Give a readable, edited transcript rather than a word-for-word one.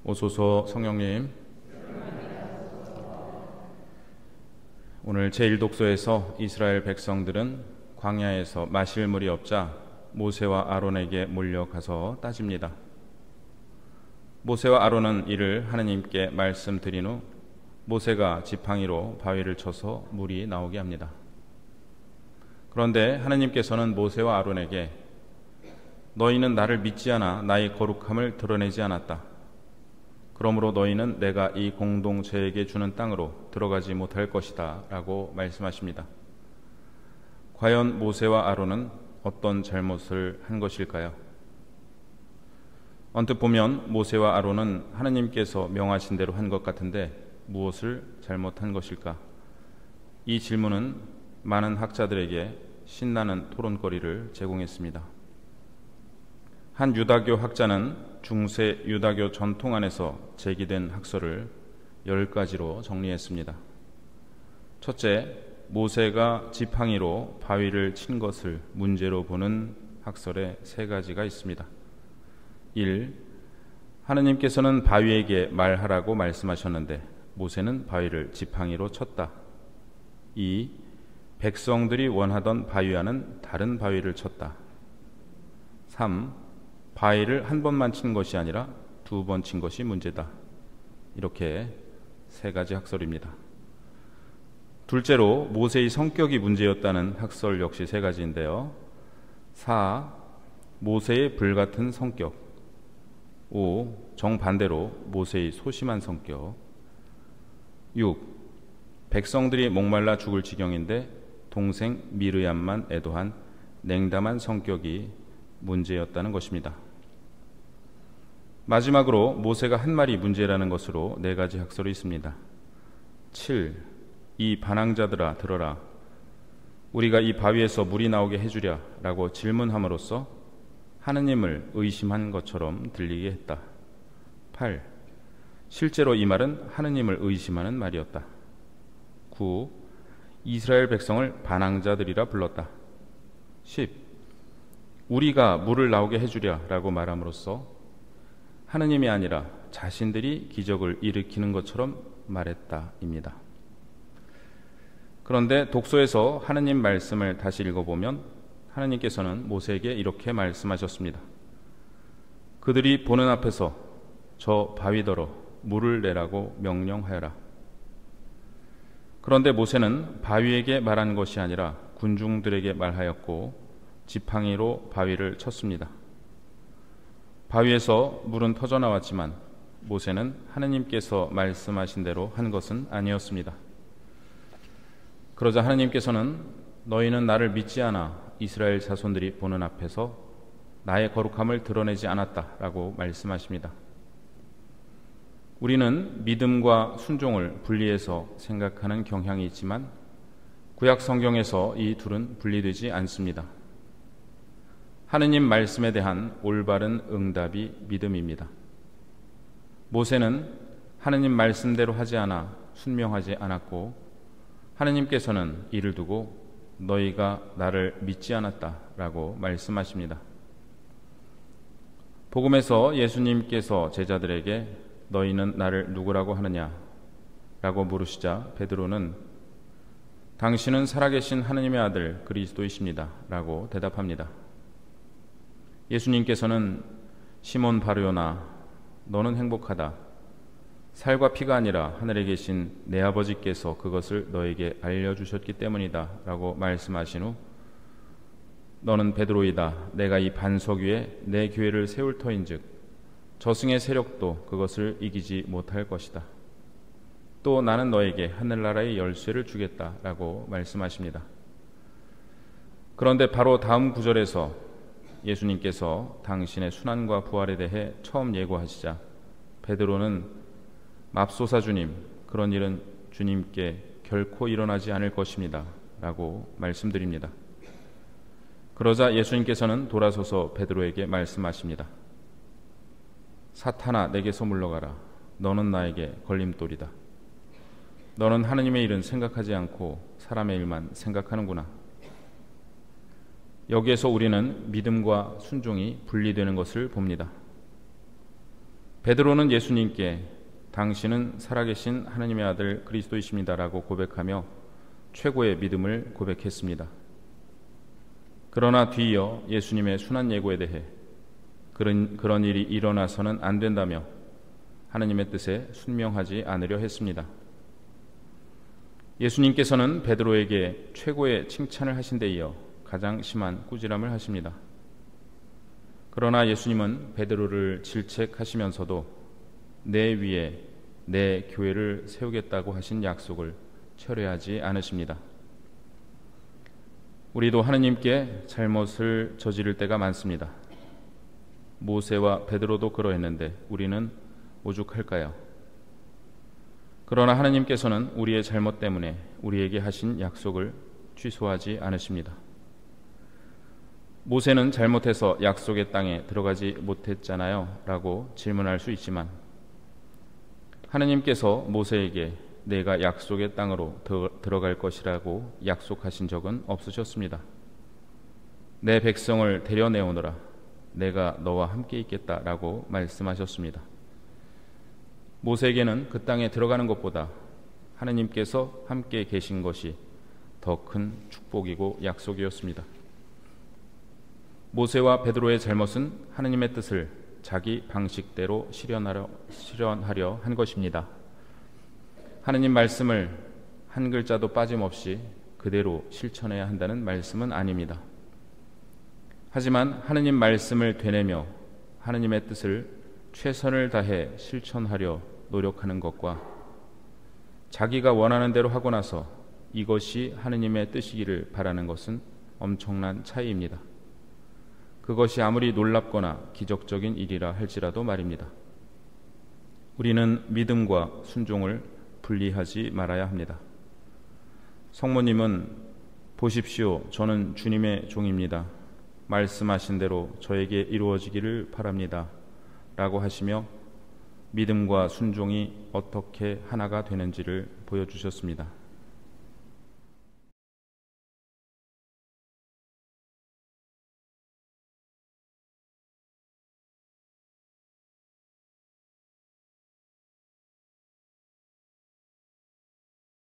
오소서 성령님, 오늘 제1독서에서 이스라엘 백성들은 광야에서 마실 물이 없자 모세와 아론에게 몰려가서 따집니다. 모세와 아론은 이를 하느님께 말씀드린 후 모세가 지팡이로 바위를 쳐서 물이 나오게 합니다. 그런데 하느님께서는 모세와 아론에게 너희는 나를 믿지 않아 나의 거룩함을 드러내지 않았다. 그러므로 너희는 내가 이 공동체에게 주는 땅으로 들어가지 못할 것이다 라고 말씀하십니다. 과연 모세와 아론은 어떤 잘못을 한 것일까요? 언뜻 보면 모세와 아론은 하느님께서 명하신 대로 한 것 같은데 무엇을 잘못한 것일까? 이 질문은 많은 학자들에게 신나는 토론거리를 제공했습니다. 한 유다교 학자는 중세 유다교 전통 안에서 제기된 학설을 10가지로 정리했습니다. 첫째, 모세가 지팡이로 바위를 친 것을 문제로 보는 학설에 3가지가 있습니다. 1. 하느님께서는 바위에게 말하라고 말씀하셨는데 모세는 바위를 지팡이로 쳤다. 2. 백성들이 원하던 바위와는 다른 바위를 쳤다. 3. 바위를 한 번만 친 것이 아니라 2번 친 것이 문제다. 이렇게 3가지 학설입니다. 둘째로 모세의 성격이 문제였다는 학설 역시 3가지인데요. 4. 모세의 불같은 성격. 5. 정반대로 모세의 소심한 성격. 6. 백성들이 목말라 죽을 지경인데 동생 미르얌만 애도한 냉담한 성격이 문제였다는 것입니다. 마지막으로 모세가 한 말이 문제라는 것으로 4가지 학설이 있습니다. 7. 이 반항자들아 들어라. 우리가 이 바위에서 물이 나오게 해주랴 라고 질문함으로써 하느님을 의심한 것처럼 들리게 했다. 8. 실제로 이 말은 하느님을 의심하는 말이었다. 9. 이스라엘 백성을 반항자들이라 불렀다. 10. 우리가 물을 나오게 해주랴 라고 말함으로써 하느님이 아니라 자신들이 기적을 일으키는 것처럼 말했다입니다. 그런데 독서에서 하느님 말씀을 다시 읽어보면 하느님께서는 모세에게 이렇게 말씀하셨습니다. 그들이 보는 앞에서 저 바위더러 물을 내라고 명령하여라. 그런데 모세는 바위에게 말한 것이 아니라 군중들에게 말하였고 지팡이로 바위를 쳤습니다. 바위에서 물은 터져나왔지만 모세는 하느님께서 말씀하신 대로 한 것은 아니었습니다. 그러자 하느님께서는 너희는 나를 믿지 않아 이스라엘 자손들이 보는 앞에서 나의 거룩함을 드러내지 않았다라고 말씀하십니다. 우리는 믿음과 순종을 분리해서 생각하는 경향이 있지만 구약 성경에서 이 둘은 분리되지 않습니다. 하느님 말씀에 대한 올바른 응답이 믿음입니다. 모세는 하느님 말씀대로 하지 않아 순명하지 않았고 하느님께서는 이를 두고 너희가 나를 믿지 않았다라고 말씀하십니다. 복음에서 예수님께서 제자들에게 너희는 나를 누구라고 하느냐 라고 물으시자 베드로는 당신은 살아계신 하느님의 아들 그리스도이십니다 라고 대답합니다. 예수님께서는 시몬 바르요나 너는 행복하다. 살과 피가 아니라 하늘에 계신 내 아버지께서 그것을 너에게 알려주셨기 때문이다 라고 말씀하신 후 너는 베드로이다. 내가 이 반석 위에 내 교회를 세울 터인즉 저승의 세력도 그것을 이기지 못할 것이다. 또 나는 너에게 하늘나라의 열쇠를 주겠다 라고 말씀하십니다. 그런데 바로 다음 구절에서 예수님께서 당신의 순환과 부활에 대해 처음 예고하시자 베드로는 맙소사 주님, 그런 일은 주님께 결코 일어나지 않을 것입니다 라고 말씀드립니다. 그러자 예수님께서는 돌아서서 베드로에게 말씀하십니다. 사탄아 내게서 물러가라. 너는 나에게 걸림돌이다. 너는 하느님의 일은 생각하지 않고 사람의 일만 생각하는구나. 여기에서 우리는 믿음과 순종이 분리되는 것을 봅니다. 베드로는 예수님께 당신은 살아계신 하나님의 아들 그리스도이십니다라고 고백하며 최고의 믿음을 고백했습니다. 그러나 뒤이어 예수님의 순환 예고에 대해 그런 일이 일어나서는 안 된다며 하나님의 뜻에 순명하지 않으려 했습니다. 예수님께서는 베드로에게 최고의 칭찬을 하신 데 이어 가장 심한 꾸지람을 하십니다. 그러나 예수님은 베드로를 질책하시면서도 내 위에 내 교회를 세우겠다고 하신 약속을 철회하지 않으십니다. 우리도 하느님께 잘못을 저지를 때가 많습니다. 모세와 베드로도 그러했는데 우리는 오죽할까요? 그러나 하느님께서는 우리의 잘못 때문에 우리에게 하신 약속을 취소하지 않으십니다. 모세는 잘못해서 약속의 땅에 들어가지 못했잖아요 라고 질문할 수 있지만 하느님께서 모세에게 내가 약속의 땅으로 들어갈 것이라고 약속하신 적은 없으셨습니다. 내 백성을 데려내오너라 내가 너와 함께 있겠다라고 말씀하셨습니다. 모세에게는 그 땅에 들어가는 것보다 하느님께서 함께 계신 것이 더 큰 축복이고 약속이었습니다. 모세와 베드로의 잘못은 하느님의 뜻을 자기 방식대로 실현하려 한 것입니다. 하느님 말씀을 한 글자도 빠짐없이 그대로 실천해야 한다는 말씀은 아닙니다. 하지만 하느님 말씀을 되뇌며 하느님의 뜻을 최선을 다해 실천하려 노력하는 것과 자기가 원하는 대로 하고 나서 이것이 하느님의 뜻이기를 바라는 것은 엄청난 차이입니다. 그것이 아무리 놀랍거나 기적적인 일이라 할지라도 말입니다. 우리는 믿음과 순종을 분리하지 말아야 합니다. 성모님은 보십시오, 저는 주님의 종입니다. 말씀하신 대로 저에게 이루어지기를 바랍니다. 라고 하시며 믿음과 순종이 어떻게 하나가 되는지를 보여주셨습니다.